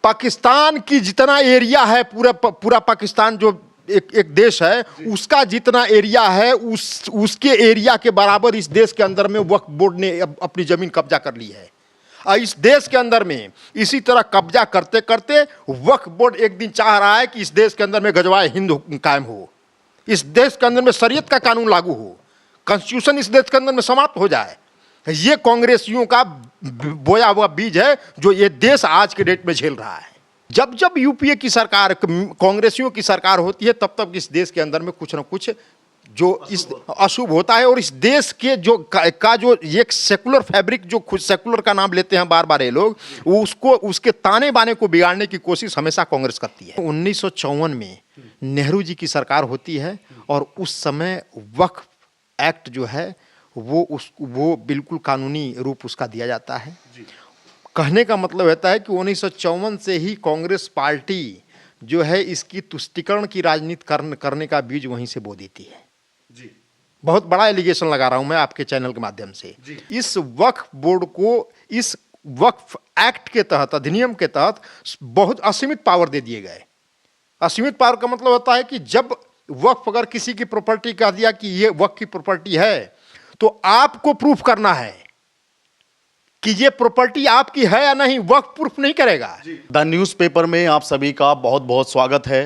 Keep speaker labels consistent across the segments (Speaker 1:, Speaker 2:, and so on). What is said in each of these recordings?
Speaker 1: पाकिस्तान की जितना एरिया है, पूरा पाकिस्तान जो एक देश है, उसका जितना एरिया है उसके एरिया के बराबर इस देश के अंदर में वक्फ बोर्ड ने अपनी जमीन कब्जा कर ली है। और इस देश के अंदर में इसी तरह कब्जा करते करते वक्फ बोर्ड एक दिन चाह रहा है कि इस देश के अंदर में गजवाए हिंद कायम हो, इस देश के अंदर में शरीयत का कानून लागू हो, कॉन्स्टिट्यूशन इस देश के अंदर में समाप्त हो जाए। ये कांग्रेसियों का बोया हुआ बीज है जो ये देश आज के डेट में झेल रहा है। जब जब यूपीए की सरकार, कांग्रेसियों की सरकार होती है, तब तक इस देश के अंदर में कुछ ना कुछ जो इस अशुभ होता है। और इस देश के जो एक सेकुलर फैब्रिक, जो खुद सेकुलर का नाम लेते हैं बार बार ये लोग, वो उसके ताने बाने को बिगाड़ने की कोशिश हमेशा कांग्रेस करती है। 1954 में नेहरू जी की सरकार होती है और उस समय वक्फ एक्ट जो है वो बिल्कुल कानूनी रूप उसका दिया जाता है। कहने का मतलब होता है कि 1954 से ही कांग्रेस पार्टी जो है इसकी तुष्टीकरण की राजनीति करने का बीज वहीं से बो देती है। जी। बहुत बड़ा एलिगेशन लगा रहा हूं मैं आपके चैनल के माध्यम से। इस वक्फ बोर्ड को इस वक्फ एक्ट के तहत, अधिनियम के तहत बहुत असीमित पावर दे दिए गए। असीमित पावर का मतलब होता है कि जब वक्फ अगर किसी की प्रॉपर्टी कह दिया कि ये वक्फ की प्रॉपर्टी है, तो आपको प्रूफ करना है कि ये प्रॉपर्टी आपकी है या नहीं। वक्फ प्रूफ नहीं करेगा।
Speaker 2: द न्यूज़पेपर में आप सभी का बहुत बहुत स्वागत है।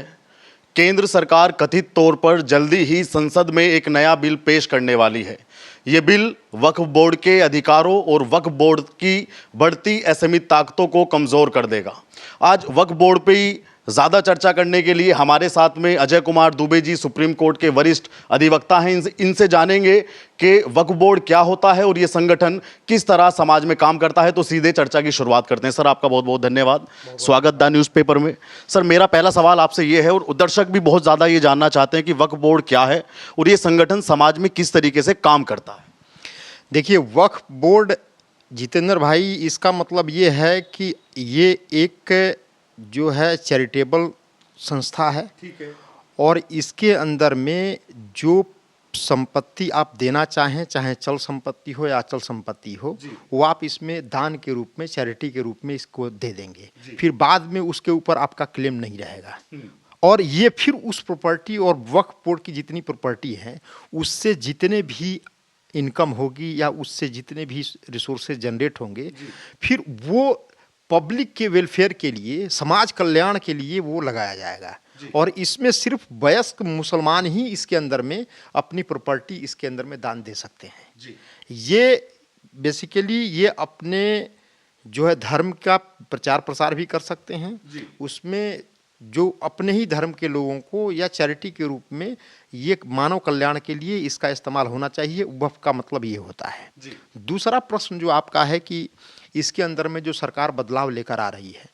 Speaker 2: केंद्र सरकार कथित तौर पर जल्दी ही संसद में एक नया बिल पेश करने वाली है। ये बिल वक्फ बोर्ड के अधिकारों और वक्फ बोर्ड की बढ़ती असीमित ताकतों को कमज़ोर कर देगा। आज वक्फ बोर्ड पे ही ज़्यादा चर्चा करने के लिए हमारे साथ में अजय कुमार दुबे जी, सुप्रीम कोर्ट के वरिष्ठ अधिवक्ता हैं। इनसे जानेंगे कि वक्फ बोर्ड क्या होता है और ये संगठन किस तरह समाज में काम करता है। तो सीधे चर्चा की शुरुआत करते हैं। सर, आपका बहुत बहुत धन्यवाद, स्वागत द न्यूज़पेपर में। सर, मेरा पहला सवाल आपसे ये है, और दर्शक भी बहुत ज़्यादा ये जानना चाहते हैं कि वक्फ बोर्ड क्या है और ये संगठन समाज में किस तरीके से काम करता है।
Speaker 1: देखिए, वक्फ बोर्ड जितेंद्र भाई, इसका मतलब ये है कि ये एक जो है चैरिटेबल संस्था है। ठीक है। और इसके अंदर में जो संपत्ति आप देना चाहें, चाहे चल संपत्ति हो या अचल संपत्ति हो, वो आप इसमें दान के रूप में, चैरिटी के रूप में इसको दे देंगे। फिर बाद में उसके ऊपर आपका क्लेम नहीं रहेगा। और ये फिर उस प्रॉपर्टी और वक्फ बोर्ड की जितनी प्रॉपर्टी है, उससे जितने भी इनकम होगी या उससे जितने भी रिसोर्सेज जनरेट होंगे, फिर वो पब्लिक के वेलफेयर के लिए, समाज कल्याण के लिए वो लगाया जाएगा। और इसमें सिर्फ वयस्क मुसलमान ही इसके अंदर में अपनी प्रॉपर्टी इसके अंदर में दान दे सकते हैं। ये बेसिकली ये अपने जो है धर्म का प्रचार प्रसार भी कर सकते हैं। उसमें जो अपने ही धर्म के लोगों को या चैरिटी के रूप में ये मानव कल्याण के लिए इसका इस्तेमाल होना चाहिए। वक्फ का मतलब ये होता है। दूसरा प्रश्न जो आपका है कि इसके अंदर में जो सरकार बदलाव लेकर आ रही है,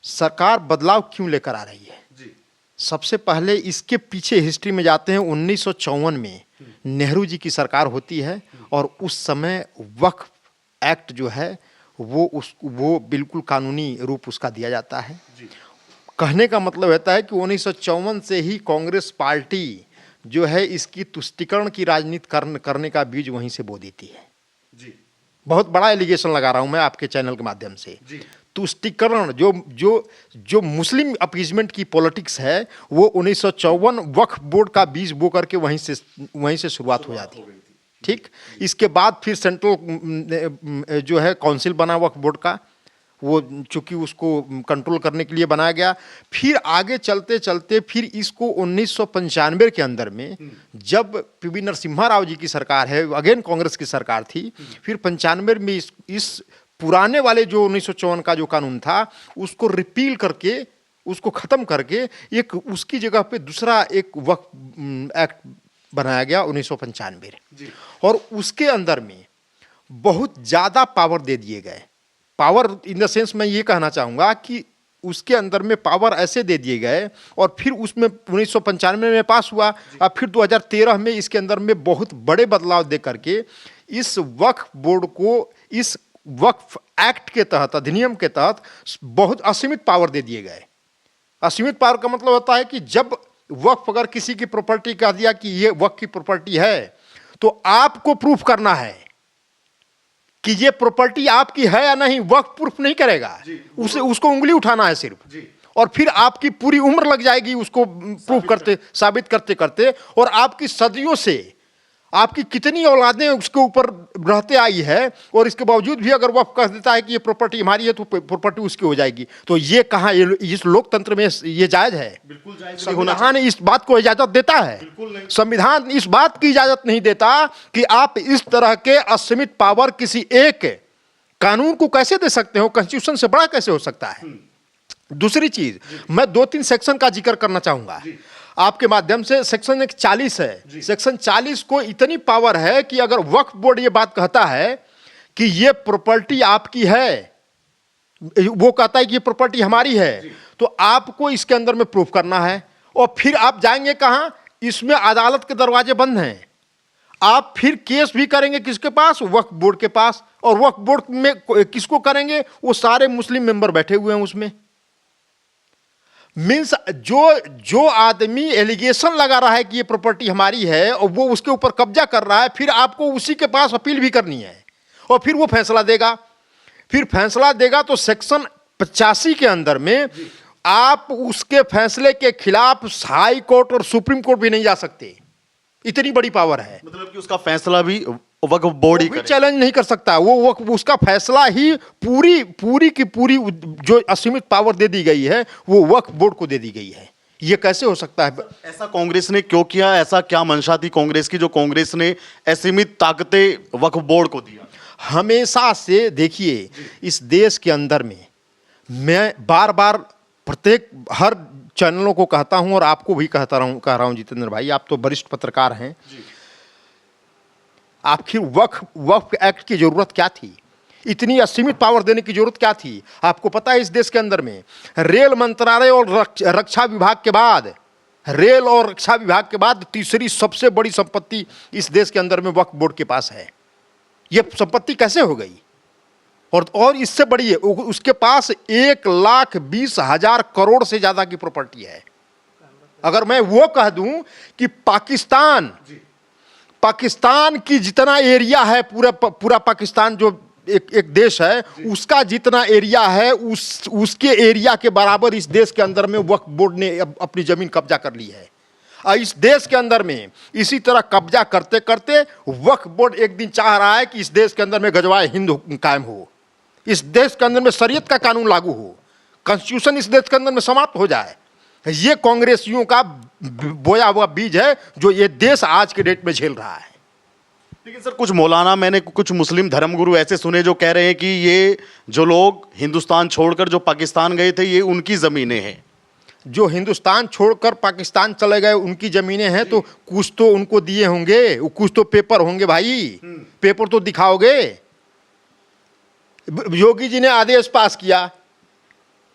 Speaker 1: सरकार बदलाव क्यों लेकर आ रही है? सबसे पहले इसके पीछे हिस्ट्री में जाते हैं। 1954 में नेहरू जी की सरकार होती है और उस समय वक्फ एक्ट जो है वो बिल्कुल कानूनी रूप उसका दिया जाता है। कहने का मतलब होता है कि 1954 से ही कांग्रेस पार्टी जो है इसकी तुष्टीकरण की राजनीति करने का बीज वहीं से बो देती है। बहुत बड़ा एलिगेशन लगा रहा हूं मैं आपके चैनल के माध्यम से। तुष्टीकरण जो मुस्लिम अपीजमेंट की पॉलिटिक्स है, वो 1954 वक्फ बोर्ड का बीज बो करके वहीं से शुरुआत हो जाती है। ठीक। इसके बाद फिर सेंट्रल जो है काउंसिल बना वक्फ बोर्ड का, वो चूंकि उसको कंट्रोल करने के लिए बनाया गया। फिर आगे चलते चलते फिर इसको 1995 के अंदर में, जब पीवी नरसिम्हा राव जी की सरकार है, अगेन कांग्रेस की सरकार थी, फिर 95 में इस पुराने वाले जो 1954 का जो कानून था उसको रिपील करके, उसको ख़त्म करके एक उसकी जगह पे दूसरा एक वक्फ एक्ट बनाया गया 1995। और उसके अंदर में बहुत ज़्यादा पावर दे दिए गए। पावर इन द सेंस मैं ये कहना चाहूँगा कि उसके अंदर में पावर ऐसे दे दिए गए, और फिर उसमें 1995 में पास हुआ, और फिर 2013 में इसके अंदर में बहुत बड़े बदलाव दे करके इस वक्फ बोर्ड को इस वक्फ एक्ट के तहत, अधिनियम के तहत बहुत असीमित पावर दे दिए गए। असीमित पावर का मतलब होता है कि जब वक्फ अगर किसी की प्रॉपर्टी कह दिया कि ये वक्फ की प्रॉपर्टी है, तो आपको प्रूफ करना है कि ये प्रॉपर्टी आपकी है या नहीं, वक्फ प्रूफ नहीं करेगा, उसे उसको उंगली उठाना है सिर्फ, और फिर आपकी पूरी उम्र लग जाएगी उसको प्रूफ करते, साबित करते करते, और आपकी सदियों से आपकी कितनी औलादें उसके ऊपर रहते आई है, और इसके बावजूद भी अगर वक्फ कह देता है कि ये प्रॉपर्टी हमारी है तो प्रॉपर्टी उसकी हो जाएगी। तो ये कहाँ, इस लोकतंत्र में ये जायज है?
Speaker 2: बिल्कुल जायज।
Speaker 1: संविधान इस बात को इजाजत देता है? संविधान इस बात की इजाजत नहीं देता कि आप इस तरह के असीमित पावर किसी एक कानून को कैसे दे सकते हो, कॉन्स्टिट्यूशन से बड़ा कैसे हो सकता है। दूसरी चीज, मैं 2-3 सेक्शन का जिक्र करना चाहूंगा आपके माध्यम से। सेक्शन 40 है, सेक्शन 40 को इतनी पावर है कि अगर वक्फ बोर्ड ये बात कहता है कि ये प्रॉपर्टी आपकी है, वो कहता है कि ये प्रॉपर्टी हमारी है, तो आपको इसके अंदर में प्रूफ करना है, और फिर आप जाएंगे कहां, इसमें अदालत के दरवाजे बंद हैं, आप फिर केस भी करेंगे किसके पास, वक्फ बोर्ड के पास। और वक्फ बोर्ड में किसको करेंगे, वो सारे मुस्लिम मेंबर बैठे हुए हैं उसमें। मीन्स जो आदमी एलिगेशन लगा रहा है कि ये प्रॉपर्टी हमारी है और वो उसके ऊपर कब्जा कर रहा है, फिर आपको उसी के पास अपील भी करनी है, और फिर वो फैसला देगा। फिर फैसला देगा तो सेक्शन 85 के अंदर में आप उसके फैसले के खिलाफ हाई कोर्ट और सुप्रीम कोर्ट भी नहीं जा सकते, इतनी बड़ी पावर है।
Speaker 2: मतलब कि उसका फैसला भी वक्फ बोर्ड ही
Speaker 1: चैलेंज नहीं कर सकता, वो उसका फैसला ही पूरी की पूरी जो असीमित पावर दे दी गई है वो वक्फ बोर्ड को दे दी गई है। ये कैसे हो सकता है?
Speaker 2: ऐसा कांग्रेस ने क्यों किया? ऐसा क्या मंशा थी कांग्रेस की जो कांग्रेस ने असीमित ताकतें वक्फ बोर्ड को दिया?
Speaker 1: हमेशा से देखिए, इस देश के अंदर में मैं बार बार प्रत्येक हर चैनलों को कहता हूं और आपको भी कह रहा हूं जितेंद्र भाई, आप तो वरिष्ठ पत्रकार हैं, आखिर वक्फ एक्ट की जरूरत क्या थी? इतनी असीमित पावर देने की जरूरत क्या थी? आपको पता है इस देश के अंदर में रेल मंत्रालय और रक्षा विभाग के बाद, रेल और रक्षा विभाग के बाद तीसरी सबसे बड़ी संपत्ति इस देश के अंदर में वक्फ बोर्ड के पास है। यह संपत्ति कैसे हो गई? और इससे बड़ी है, उसके पास 1,20,000 करोड़ से ज्यादा की प्रॉपर्टी है। अगर मैं वो कह दूं कि पाकिस्तान की जितना एरिया है, पूरा पाकिस्तान जो एक देश है, उसका जितना एरिया है, उसके एरिया के बराबर इस देश के अंदर में वक्फ बोर्ड ने अपनी जमीन कब्जा कर ली है। और इस देश के अंदर में इसी तरह कब्जा करते करते वक्फ बोर्ड एक दिन चाह रहा है कि इस देश के अंदर में गजवाए हिंद कायम हो, इस देश के अंदर में शरीयत का कानून लागू हो, कॉन्स्टिट्यूशन इस देश के अंदर में समाप्त हो जाए। ये कांग्रेसियों का बोया हुआ बीज है जो ये देश आज के डेट में झेल रहा है।
Speaker 2: लेकिन सर, कुछ मौलाना, मैंने कुछ मुस्लिम धर्मगुरु ऐसे सुने जो कह रहे हैं कि ये जो लोग हिंदुस्तान छोड़कर जो पाकिस्तान गए थे, ये उनकी ज़मीनें हैं।
Speaker 1: जो हिंदुस्तान छोड़कर पाकिस्तान चले गए उनकी ज़मीनें हैं, तो कुछ तो उनको दिए होंगे, कुछ तो पेपर होंगे भाई, पेपर तो दिखाओगे। योगी जी ने आदेश पास किया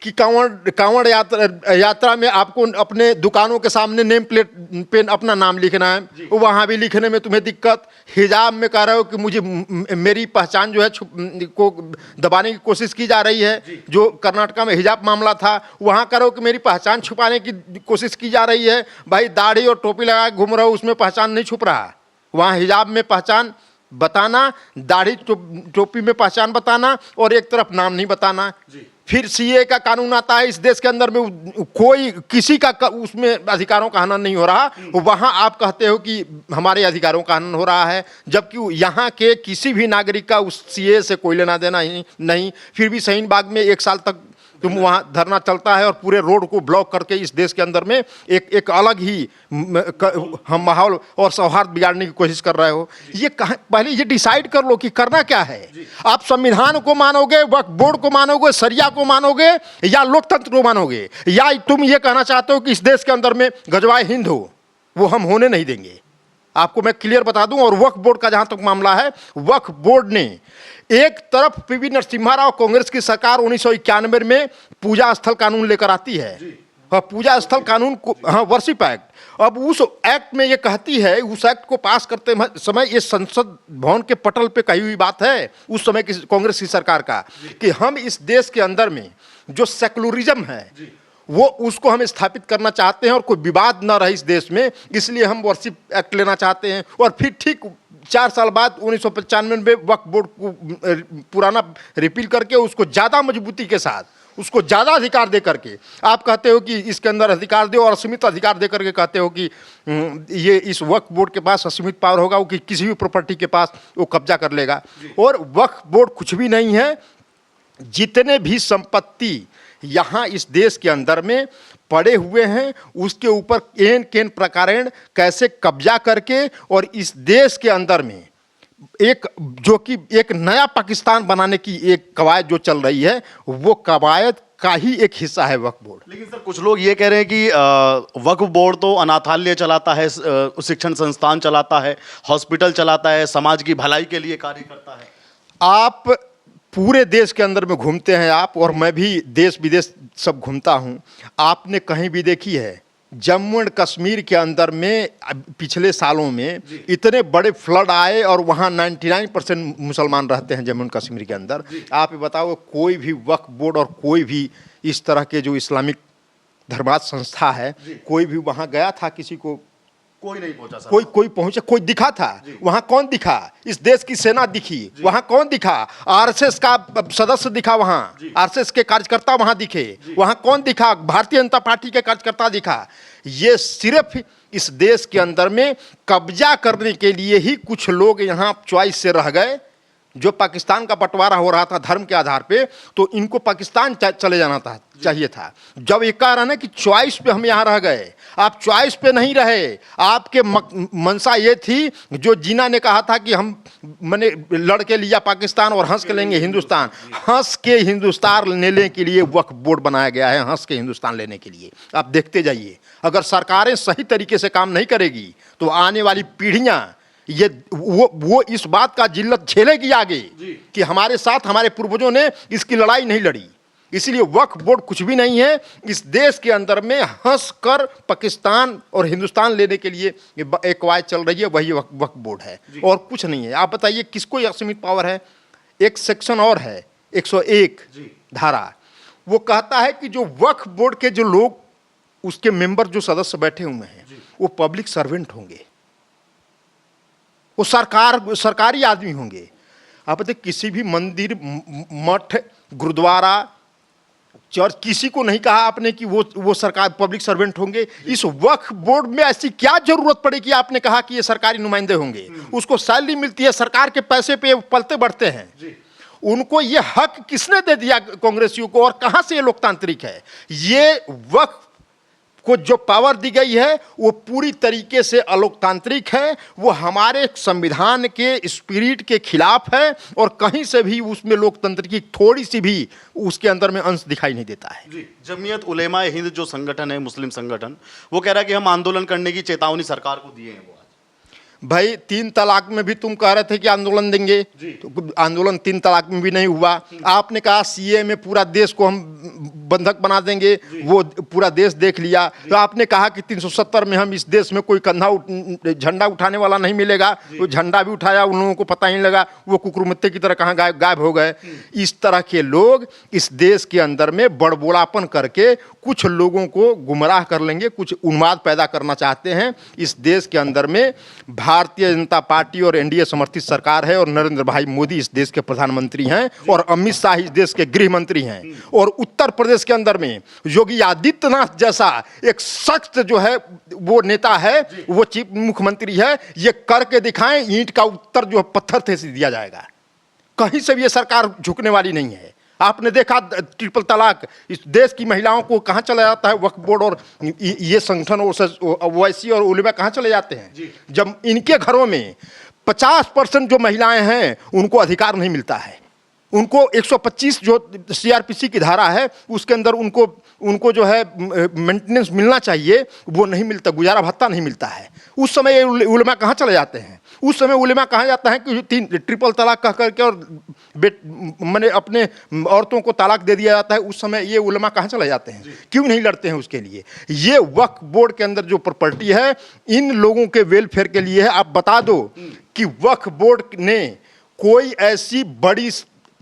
Speaker 1: कि कांवड़ यात्रा में आपको अपने दुकानों के सामने नेम प्लेट पे अपना नाम लिखना है, वहाँ भी लिखने में तुम्हें दिक्कत। हिजाब में कह रहे हो कि मुझे मेरी पहचान जो है को दबाने की कोशिश की जा रही है, जो कर्नाटका में हिजाब मामला था, वहाँ कह रहे हो कि मेरी पहचान छुपाने की कोशिश की जा रही है। भाई दाढ़ी और टोपी लगा के घूम रहे हो, उसमें पहचान नहीं छुप रहा। वहाँ हिजाब में पहचान बताना, दाढ़ी टोपी में पहचान बताना, और एक तरफ नाम नहीं बताना। फिर सीए का कानून आता है, इस देश के अंदर में कोई किसी का उसमें अधिकारों का हनन नहीं हो रहा, वहां आप कहते हो कि हमारे अधिकारों का हनन हो रहा है, जबकि यहाँ के किसी भी नागरिक का उस सीए से कोई लेना देना ही नहीं। फिर भी शाहीन बाग में 1 साल तक तुम वहाँ धरना चलता है और पूरे रोड को ब्लॉक करके इस देश के अंदर में एक अलग ही हम माहौल और सौहार्द बिगाड़ने की कोशिश कर रहे हो। ये पहले ये डिसाइड कर लो कि करना क्या है। आप संविधान को मानोगे, वक्फ बोर्ड को मानोगे, शरिया को मानोगे, या लोकतंत्र को मानोगे, या तुम ये कहना चाहते हो कि इस देश के अंदर में गजवाए हिंद हो? वो हम होने नहीं देंगे। आपको मैं क्लियर बता दूं। और वक्फ बोर्ड का जहां तक मामला है, वक्फ बोर्ड ने एक तरफ पीवी नरसिम्हा राव कांग्रेस की सरकार 1991 में पूजा स्थल कानून लेकर आती है, पूजा स्थल कानून को, हाँ, वर्शिप एक्ट। अब उस एक्ट में ये कहती है, उस एक्ट को पास करते समय ये संसद भवन के पटल पे कही हुई बात है उस समय की कांग्रेस की सरकार का, कि हम इस देश के अंदर में जो सेकुलरिज्म है वो उसको हम स्थापित करना चाहते हैं और कोई विवाद न रहे इस देश में, इसलिए हम वर्शिप एक्ट लेना चाहते हैं। और फिर ठीक 4 साल बाद 1995 में वक्फ बोर्ड को पुराना रिपील करके उसको ज़्यादा मजबूती के साथ, उसको ज़्यादा अधिकार दे करके आप कहते हो कि इसके अंदर अधिकार दो, और असीमित अधिकार दे करके कहते हो कि ये इस वक्फ बोर्ड के पास असीमित पावर होगा, वो कि किसी भी प्रॉपर्टी के पास वो कब्जा कर लेगा। और वक्फ बोर्ड कुछ भी नहीं है। जितने भी संपत्ति यहाँ इस देश के अंदर में पड़े हुए हैं, उसके ऊपर केन केन प्रकारेण कैसे कब्जा करके और इस देश के अंदर में एक जो कि एक नया पाकिस्तान बनाने की एक कवायद जो चल रही है, वो कवायद का ही एक हिस्सा है वक्फ बोर्ड।
Speaker 2: लेकिन सर कुछ लोग ये कह रहे हैं कि वक्फ बोर्ड तो अनाथालय चलाता है, शिक्षण संस्थान चलाता है, हॉस्पिटल चलाता है, समाज की भलाई के लिए कार्य करता है।
Speaker 1: आप पूरे देश के अंदर में घूमते हैं आप, और मैं भी देश विदेश सब घूमता हूं। आपने कहीं भी देखी है जम्मू एंड कश्मीर के अंदर में पिछले सालों में इतने बड़े फ्लड आए और वहाँ 99% मुसलमान रहते हैं जम्मू एंड कश्मीर के अंदर। आप ये बताओ, कोई भी वक्फ बोर्ड और कोई भी इस तरह के जो इस्लामिक धर्मार्थ संस्था है, कोई भी वहाँ गया था? किसी को
Speaker 2: कोई नहीं पहुंचा सर।
Speaker 1: कोई पहुंचा? कोई दिखा था? वहां कौन दिखा? इस देश की सेना दिखी, वहां कौन दिखा? आरएसएस का सदस्य दिखा, वहां आरएसएस के कार्यकर्ता वहां दिखे, वहां कौन दिखा? भारतीय जनता पार्टी के कार्यकर्ता दिखा। ये सिर्फ इस देश के अंदर में कब्जा करने के लिए ही कुछ लोग यहाँ चॉइस से रह गए। जो पाकिस्तान का बंटवारा हो रहा था धर्म के आधार पे, तो इनको पाकिस्तान चले जाना था, चाहिए था। जब ये कह रहा ना कि चॉइस पे हम यहाँ रह गए, आप चॉइस पे नहीं रहे। आपके मंशा ये थी, जो जीना ने कहा था कि हम मैंने लड़के लिया पाकिस्तान और हंस के लेंगे हिंदुस्तान। हंस के हिंदुस्तान लेने के लिए वक्फ बोर्ड बनाया गया है, हंस के हिंदुस्तान लेने के लिए। आप देखते जाइए, अगर सरकारें सही तरीके से काम नहीं करेगी तो आने वाली पीढ़ियां ये वो इस बात का जिल्लत झेलेगी आगे कि हमारे साथ हमारे पूर्वजों ने इसकी लड़ाई नहीं लड़ी। इसलिए वक्फ बोर्ड कुछ भी नहीं है। इस देश के अंदर में हंसकर पाकिस्तान और हिंदुस्तान लेने के लिए एक कवायद चल रही है, वही वक्फ बोर्ड है और कुछ नहीं है। आप बताइए किसको असीमित पावर है? एक सेक्शन और है 101 धारा, वो कहता है कि जो वक्फ बोर्ड के जो लोग, उसके मेंबर जो सदस्य बैठे हुए हैं, वो पब्लिक सर्वेंट होंगे, वो सरकारी आदमी होंगे। आप बताइए किसी भी मंदिर, मठ, गुरुद्वारा, चर्च, किसी को नहीं कहा आपने कि वो सरकार पब्लिक सर्वेंट होंगे। इस वक्फ बोर्ड में ऐसी क्या जरूरत पड़ी कि आपने कहा कि ये सरकारी नुमाइंदे होंगे? उसको सैलरी मिलती है, सरकार के पैसे पे पलते बढ़ते हैं। उनको ये हक किसने दे दिया कांग्रेसियों को, और कहां से ये लोकतांत्रिक है? ये वक्फ को जो पावर दी गई है वो पूरी तरीके से अलोकतांत्रिक है, वो हमारे संविधान के स्पिरिट के खिलाफ है, और कहीं से भी उसमें लोकतंत्र की थोड़ी सी भी उसके अंदर में अंश दिखाई नहीं देता है।
Speaker 2: जी, जमीयत उलेमा हिंद जो संगठन है, मुस्लिम संगठन, वो कह रहा है कि हम आंदोलन करने की चेतावनी सरकार को दिए हैं। वो
Speaker 1: भाई 3 तलाक में भी तुम कह रहे थे कि आंदोलन देंगे, तो आंदोलन 3 तलाक में भी नहीं हुआ। आपने कहा सीए में पूरा देश को हम बंधक बना देंगे, वो पूरा देश देख लिया। तो आपने कहा कि 370 में हम इस देश में कोई झंडा उठाने वाला नहीं मिलेगा, वो झंडा भी उठाया, उन लोगों को पता ही नहीं लगा, वो कुकुरमुत्ते की तरह कहाँ गायब हो गए। इस तरह के लोग इस देश के अंदर में बड़बोलापन करके कुछ लोगों को गुमराह कर लेंगे, कुछ उन्माद पैदा करना चाहते हैं। इस देश के अंदर में भारतीय जनता पार्टी और एनडीए समर्थित सरकार है, और नरेंद्र भाई मोदी इस देश के प्रधानमंत्री हैं, और अमित शाह इस देश के गृह मंत्री हैं, और उत्तर प्रदेश के अंदर में योगी आदित्यनाथ जैसा एक सख्त जो है वो नेता है, वो चीफ मुख्यमंत्री है। ये करके दिखाएं, ईंट का उत्तर जो पत्थर से दिया जाएगा। कहीं से भी ये सरकार झुकने वाली नहीं है। आपने देखा ट्रिपल तलाक, इस देश की महिलाओं को कहाँ चला जाता है? वक्फ बोर्ड और ये संगठन ओवैसी और उलेमा कहाँ चले जाते हैं? जब इनके घरों में 50% जो महिलाएं हैं उनको अधिकार नहीं मिलता है। उनको 125 जो सीआरपीसी की धारा है उसके अंदर उनको जो है मेंटेनेंस मिलना चाहिए, वो नहीं मिलता, गुजारा भत्ता नहीं मिलता है। उस समय उलेमा कहाँ चले जाते हैं? उस समय उलेमा कहाँ जाता है कि ट्रिपल तलाक कह करके और मैंने अपने औरतों को तलाक दे दिया जाता है। उस समय ये उलेमा कहाँ चले जाते हैं? क्यों नहीं लड़ते हैं उसके लिए? ये वक्फ बोर्ड के अंदर जो प्रॉपर्टी है इन लोगों के वेलफेयर के लिए है। आप बता दो कि वक्फ बोर्ड ने कोई ऐसी बड़ी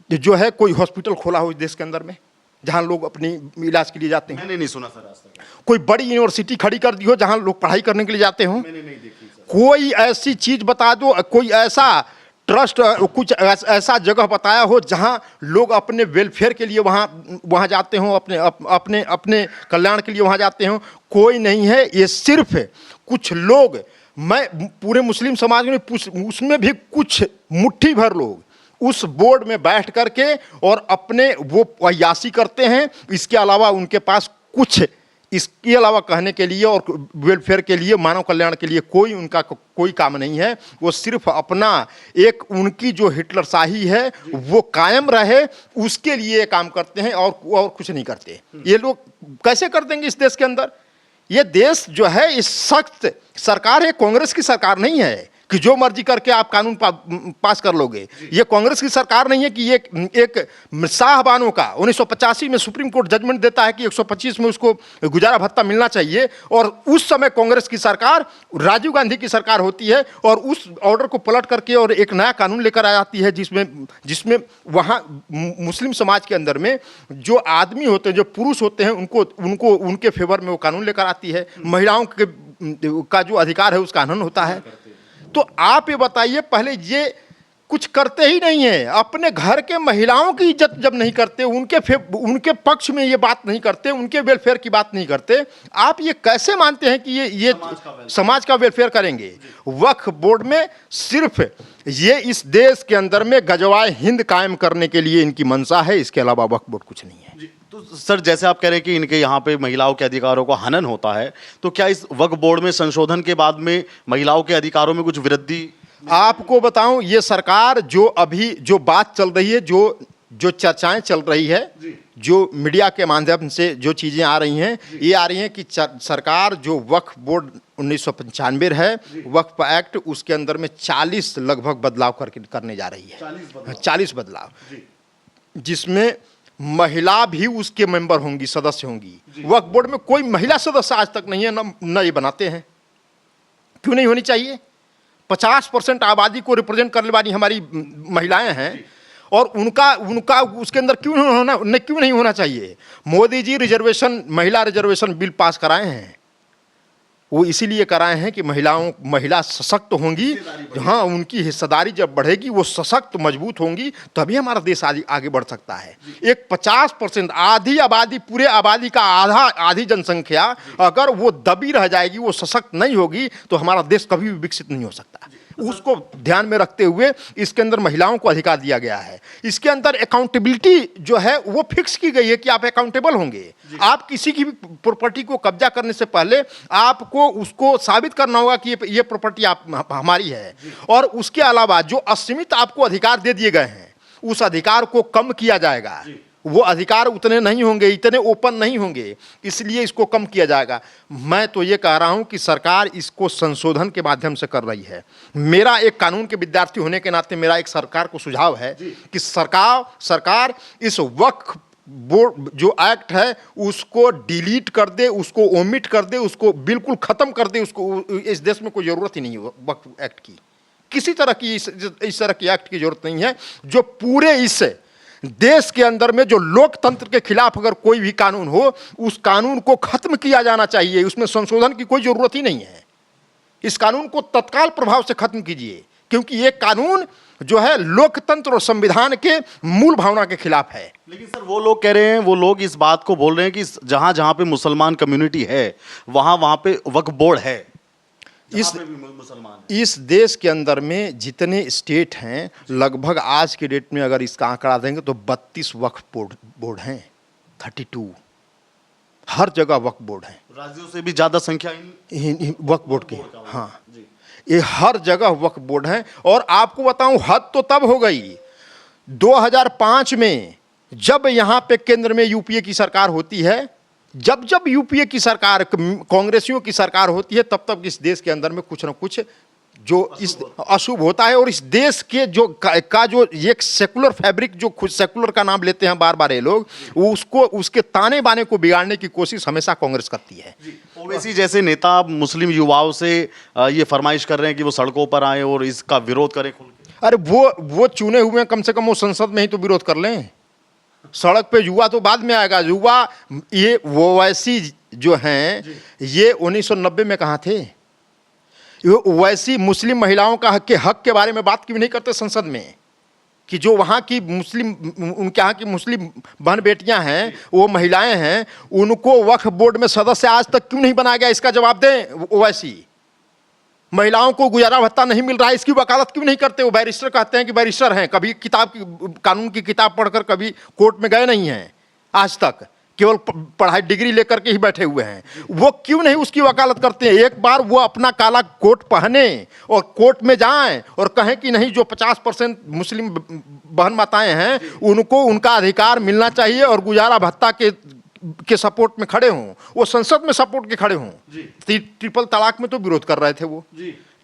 Speaker 1: जो है कोई हॉस्पिटल खोला हो इस देश के अंदर में जहां लोग अपनी इलाज के लिए जाते हैं?
Speaker 2: मैंने नहीं सुना सर आज तक।
Speaker 1: कोई बड़ी यूनिवर्सिटी खड़ी कर दी हो जहां लोग पढ़ाई करने के लिए जाते हो?
Speaker 2: मैंने नहीं देखी सर।
Speaker 1: कोई ऐसी चीज बता दो, कोई ऐसा ट्रस्ट, कुछ ऐसा जगह बताया हो जहां लोग अपने वेलफेयर के लिए वहां जाते हो, अपने अपने कल्याण के लिए वहां जाते हो। कोई नहीं है। ये सिर्फ कुछ लोग, मैं पूरे मुस्लिम समाज में उसमें भी कुछ मुट्ठी भर लोग उस बोर्ड में बैठ करके और अपने वो अय्याशी करते हैं। इसके अलावा उनके पास कुछ, इसके अलावा कहने के लिए और वेलफेयर के लिए, मानव कल्याण के लिए कोई उनका कोई काम नहीं है। वो सिर्फ अपना एक, उनकी जो हिटलरशाही है वो कायम रहे, उसके लिए काम करते हैं और कुछ नहीं करते। ये लोग कैसे कर देंगे इस देश के अंदर? ये देश जो है, इस सख्त सरकार है, कांग्रेस की सरकार नहीं है कि जो मर्जी करके आप कानून पास कर लोगे। ये कांग्रेस की सरकार नहीं है कि ये एक साहबानों का 1985 में सुप्रीम कोर्ट जजमेंट देता है कि 125 में उसको गुजारा भत्ता मिलना चाहिए, और उस समय कांग्रेस की सरकार राजीव गांधी की सरकार होती है और उस ऑर्डर को पलट करके और एक नया कानून लेकर आ जाती है जिसमें वहाँ मुस्लिम समाज के अंदर में जो आदमी होते हैं, जो पुरुष होते हैं, उनको उनके फेवर में वो कानून लेकर आती है। महिलाओं का जो अधिकार है उसका हनन होता है। तो आप ये बताइए, पहले ये कुछ करते ही नहीं है, अपने घर के महिलाओं की इज्जत जब नहीं करते, उनके पक्ष में ये बात नहीं करते, उनके वेलफेयर की बात नहीं करते, आप ये कैसे मानते हैं कि ये समाज का वेलफेयर करेंगे? वक्फ बोर्ड में सिर्फ ये इस देश के अंदर में गजवाए हिंद कायम करने के लिए इनकी मंशा है, इसके अलावा वक्फ बोर्ड कुछ नहीं है।
Speaker 2: तो सर, जैसे आप कह रहे हैं कि इनके यहाँ पे महिलाओं के अधिकारों का हनन होता है, तो क्या इस वक्फ बोर्ड में संशोधन के बाद में महिलाओं के अधिकारों में कुछ वृद्धि?
Speaker 1: आपको बताऊं, ये सरकार जो अभी जो बात चल रही है, जो चर्चाएं चल रही है, जो मीडिया के माध्यम से जो चीजें आ रही हैं, ये आ रही हैं कि सरकार जो वक्फ बोर्ड 1995 है, वक्फ एक्ट, उसके अंदर में 40 लगभग बदलाव करने जा रही है। 40 बदलाव, जिसमें महिला भी उसके मेंबर होंगी, सदस्य होंगी। वक्फ बोर्ड में कोई महिला सदस्य आज तक नहीं है, न ये बनाते हैं। क्यों नहीं होनी चाहिए? 50% आबादी को रिप्रेजेंट करने वाली हमारी महिलाएं हैं, और उनका उसके अंदर क्यों नहीं होना चाहिए? मोदी जी महिला रिजर्वेशन बिल पास कराए हैं, वो इसीलिए कराए हैं कि महिला सशक्त होंगी। हाँ, उनकी हिस्सेदारी जब बढ़ेगी, वो सशक्त मजबूत होंगी, तभी हमारा देश आगे बढ़ सकता है। एक 50%, आधी आबादी, पूरे आबादी का आधी जनसंख्या अगर वो दबी रह जाएगी, वो सशक्त नहीं होगी, तो हमारा देश कभी भी विकसित नहीं हो सकता। उसको ध्यान में रखते हुए इसके अंदर महिलाओं को अधिकार दिया गया है। इसके अंदर अकाउंटेबिलिटी जो है वो फिक्स की गई है कि आप अकाउंटेबल होंगे। आप किसी की भी प्रॉपर्टी को कब्जा करने से पहले आपको उसको साबित करना होगा कि ये प्रॉपर्टी हमारी है, और उसके अलावा जो असीमित आपको अधिकार दे दिए गए हैं, उस अधिकार को कम किया जाएगा। वो अधिकार उतने नहीं होंगे, इतने ओपन नहीं होंगे, इसलिए इसको कम किया जाएगा। मैं तो ये कह रहा हूं कि सरकार इसको संशोधन के माध्यम से कर रही है। मेरा एक कानून के विद्यार्थी होने के नाते मेरा एक सरकार को सुझाव है कि सरकार इस वक्फ बोर्ड जो एक्ट है उसको डिलीट कर दे, उसको ओमिट कर दे, उसको बिल्कुल खत्म कर दे। उसको, इस देश में कोई जरूरत ही नहीं है वक्फ एक्ट की, किसी तरह की इस तरह की एक्ट की जरूरत नहीं है। जो पूरे इस देश के अंदर में जो लोकतंत्र के खिलाफ अगर कोई भी कानून हो, उस कानून को खत्म किया जाना चाहिए। उसमें संशोधन की कोई जरूरत ही नहीं है। इस कानून को तत्काल प्रभाव से खत्म कीजिए, क्योंकि ये कानून जो है लोकतंत्र और संविधान के मूल भावना के खिलाफ है।
Speaker 2: लेकिन सर, वो लोग कह रहे हैं, वो लोग इस बात को बोल रहे हैं कि जहां जहां पे मुसलमान कम्युनिटी है, वहां पे वक्फ बोर्ड है।
Speaker 1: इस देश के अंदर में जितने स्टेट हैं, लगभग आज के डेट में अगर इसका आंकड़ा देंगे तो 32 वक्फ बोर्ड हैं। 32 हर जगह वक्फ बोर्ड हैं।
Speaker 2: राज्यों से भी ज्यादा संख्या
Speaker 1: वक्फ बोर्ड की। हाँ, ये हर जगह वक्फ बोर्ड हैं। और आपको बताऊं, हद तो तब हो गई 2005 में, जब यहाँ पे केंद्र में यूपीए की सरकार होती है। जब यूपीए की सरकार, कांग्रेसियों की सरकार होती है, तब इस देश के अंदर में कुछ ना कुछ जो इस अशुभ होता है। और इस देश के जो एक सेकुलर फैब्रिक, जो खुद सेकुलर का नाम लेते हैं बार बार ये लोग, उसको, उसके ताने बाने को बिगाड़ने की कोशिश हमेशा कांग्रेस करती है।
Speaker 2: ओवैसी जैसे नेता मुस्लिम युवाओं से ये फरमाइश कर रहे हैं कि वो सड़कों पर आए और इसका विरोध करें खुल के।
Speaker 1: अरे वो चुने हुए, कम से कम वो संसद में ही तो विरोध कर लें। सड़क पे युवा तो बाद में आएगा। युवा, ये ओवैसी जो हैं, ये 1990 में कहाँ थे? वैसी मुस्लिम महिलाओं का हक के बारे में बात क्यों नहीं करते संसद में, कि जो वहाँ की मुस्लिम, उनके यहाँ की मुस्लिम बहन बेटियां हैं, वो महिलाएं हैं, उनको वक्फ बोर्ड में सदस्य आज तक क्यों नहीं बनाया गया, इसका जवाब दें। वैसी महिलाओं को गुजारा भत्ता नहीं मिल रहा है, इसकी वकालत क्यों नहीं करते। वो बैरिस्टर कहते हैं कि बैरिस्टर हैं, कभी कानून की किताब पढ़कर कभी कोर्ट में गए नहीं हैं आज तक, केवल पढ़ाई डिग्री लेकर के ही बैठे हुए हैं। वो क्यों नहीं उसकी वकालत करते हैं। एक बार वो अपना काला कोट पहने और कोर्ट में जाएं और कहें कि नहीं, जो 50% मुस्लिम बहन माताएं हैं उनको उनका अधिकार मिलना चाहिए और गुजारा भत्ता के सपोर्ट में खड़े हों, वो संसद में सपोर्ट के खड़े हों। ट्रिपल तलाक में तो विरोध कर रहे थे वो।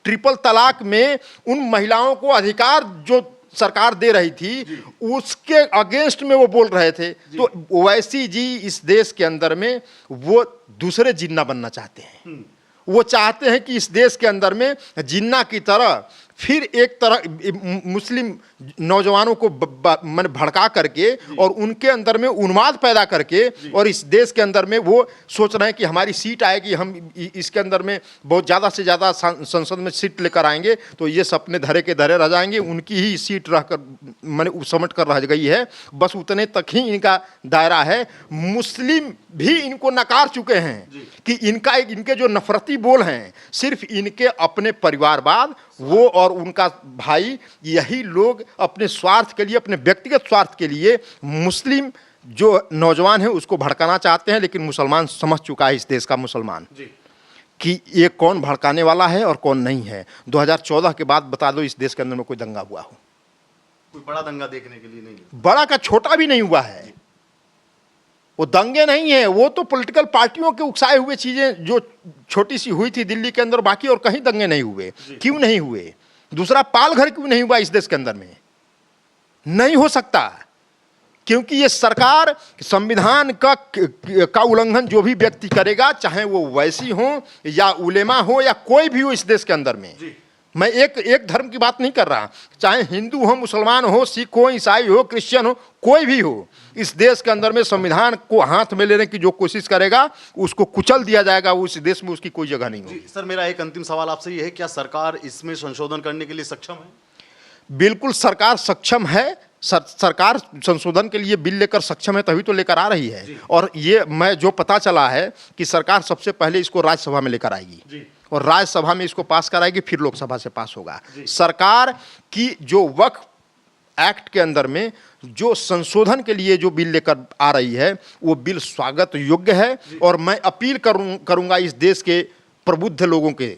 Speaker 1: ट्रिपल तलाक में उन महिलाओं को अधिकार जो सरकार दे रही थी उसके अगेंस्ट में वो बोल रहे थे। तो ओवैसी जी इस देश के अंदर में वो दूसरे जिन्ना बनना चाहते हैं। वो चाहते हैं कि इस देश के अंदर में जिन्ना की तरह फिर एक तरह मुस्लिम नौजवानों को मन भड़का करके और उनके अंदर में उन्माद पैदा करके और इस देश के अंदर में वो सोच रहे हैं कि हमारी सीट आएगी, हम इसके अंदर में बहुत ज़्यादा से ज़्यादा संसद में सीट लेकर आएंगे, तो ये सपने धरे के धरे रह जाएंगे। उनकी ही सीट रहकर मैंने समझ कर रह गई है, बस उतने तक ही इनका दायरा है। मुस्लिम भी इनको नकार चुके हैं कि इनके जो नफरती बोल हैं सिर्फ इनके अपने परिवारवाद, वो और उनका भाई, यही लोग अपने स्वार्थ के लिए, अपने व्यक्तिगत स्वार्थ के लिए मुस्लिम जो नौजवान है उसको भड़काना चाहते हैं। लेकिन मुसलमान समझ चुका है, इस देश का मुसलमान, कि ये कौन भड़काने वाला है और कौन नहीं है। 2014 के बाद बता दो इस देश के अंदर में कोई दंगा हुआ हो?
Speaker 2: कोई बड़ा दंगा देखने के लिए नहीं,
Speaker 1: बड़ा का छोटा भी नहीं हुआ है। वो दंगे नहीं है, वो तो पॉलिटिकल पार्टियों के उकसाए हुए चीजें जो छोटी सी हुई थी दिल्ली के अंदर, बाकी और कहीं दंगे नहीं हुए। क्यों नहीं हुए? दूसरा पाल घर क्यों नहीं हुआ इस देश के अंदर में? नहीं हो सकता, क्योंकि ये सरकार संविधान का उल्लंघन जो भी व्यक्ति करेगा, चाहे वो वैसी हो या उलेमा हो या कोई भी हो इस देश के अंदर में, मैं एक धर्म की बात नहीं कर रहा, चाहे हिंदू हो, मुसलमान हो, सिख हो, ईसाई हो, क्रिश्चियन हो, कोई भी हो, इस देश के अंदर में संविधान को हाथ में लेने की जो कोशिश करेगा उसको कुचल दिया जाएगा। उस देश में उसकी कोई जगह नहीं होगी।
Speaker 2: सर, मेरा एक अंतिम सवाल आपसे ये है, क्या सरकार इसमें संशोधन करने के लिए सक्षम है?
Speaker 1: बिल्कुल सरकार सक्षम है। सरकार संशोधन के लिए बिल लेकर सक्षम है, तभी तो लेकर आ रही है। और ये मैं जो पता चला है कि सरकार सबसे पहले इसको राज्यसभा में लेकर आएगी और राज्यसभा में इसको पास कराएगी, फिर लोकसभा से पास होगा। सरकार की जो वक्फ एक्ट के अंदर में जो संशोधन के लिए जो बिल लेकर आ रही है वो बिल स्वागत योग्य है। और मैं अपील करूंगा इस देश के प्रबुद्ध लोगों के,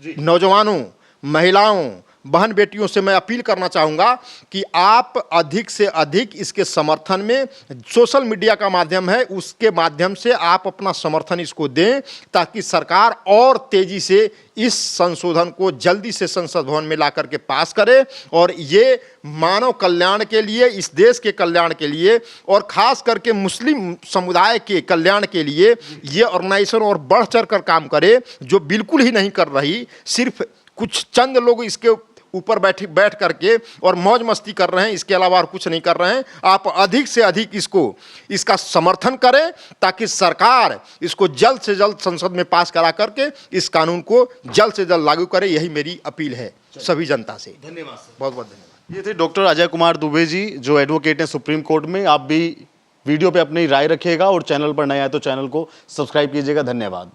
Speaker 1: नौजवानों, महिलाओं, बहन बेटियों से मैं अपील करना चाहूँगा कि आप अधिक से अधिक इसके समर्थन में, सोशल मीडिया का माध्यम है, उसके माध्यम से आप अपना समर्थन इसको दें, ताकि सरकार और तेज़ी से इस संशोधन को जल्दी से संसद भवन में ला करके पास करे और ये मानव कल्याण के लिए, इस देश के कल्याण के लिए और ख़ास करके मुस्लिम समुदाय के कल्याण के लिए ये ऑर्गेनाइजेशन और बढ़ चढ़ कर काम करे, जो बिल्कुल ही नहीं कर रही। सिर्फ कुछ चंद लोग इसके ऊपर बैठ करके और मौज मस्ती कर रहे हैं, इसके अलावा और कुछ नहीं कर रहे हैं। आप अधिक से अधिक इसका समर्थन करें ताकि सरकार इसको जल्द से जल्द संसद में पास करा करके इस कानून को जल्द से जल्द लागू करे। यही मेरी अपील है सभी जनता से।
Speaker 2: धन्यवाद सर,
Speaker 1: बहुत बहुत धन्यवाद।
Speaker 2: ये थे डॉक्टर अजय कुमार दुबे जी, जो एडवोकेट हैं सुप्रीम कोर्ट में। आप भी वीडियो पे अपनी राय रखिएगा और चैनल पर नए आए तो चैनल को सब्सक्राइब कीजिएगा। धन्यवाद।